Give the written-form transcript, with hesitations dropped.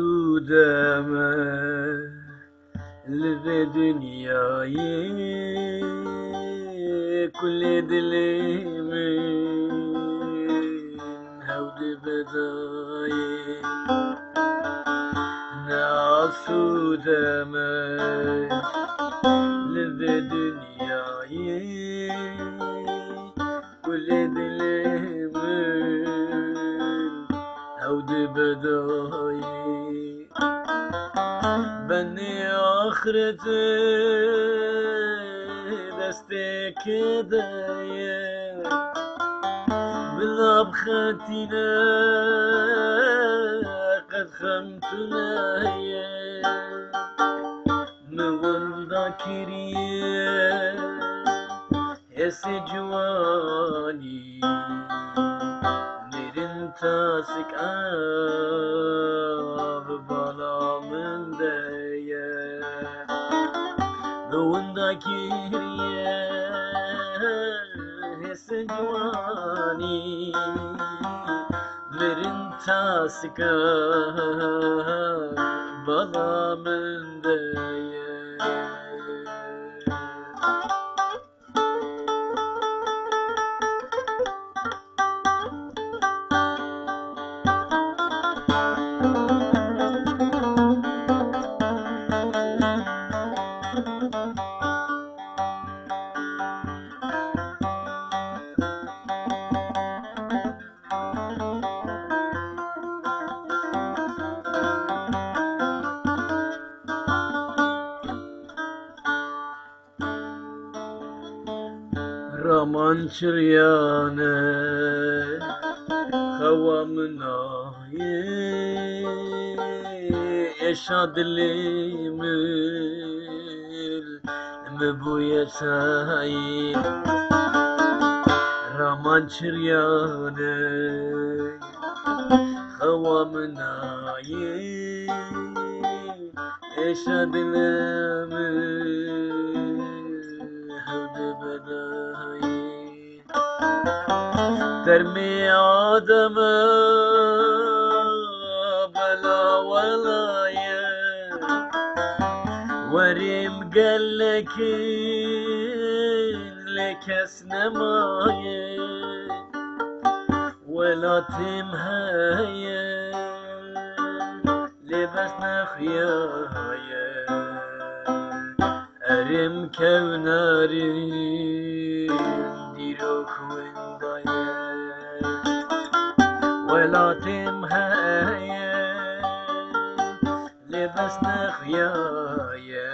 آسودمه لذ دنیایی کل دلی من هود بدایی آسودمه لذ دنیایی کل دلی من هود بدایی بني آخرت دستك دايا بلاب خاتنا قد خمتنا يا نوم ذاكريا هسي جواني نرن تاسك بالا من دايا ذونداكيريا هسي جواني نرن تاسك بالا من دايا Raman çiryane havamnayı eşadlimil mebuyesayim Raman çiryane havamnayı eşadlimil ترمي آدمه بلا ولاية وريم قالك لكس نماية ولا تمهاية لبسنا خياية أرم كوناري ديروك ونداية ولا تمهاية لبسنا خياية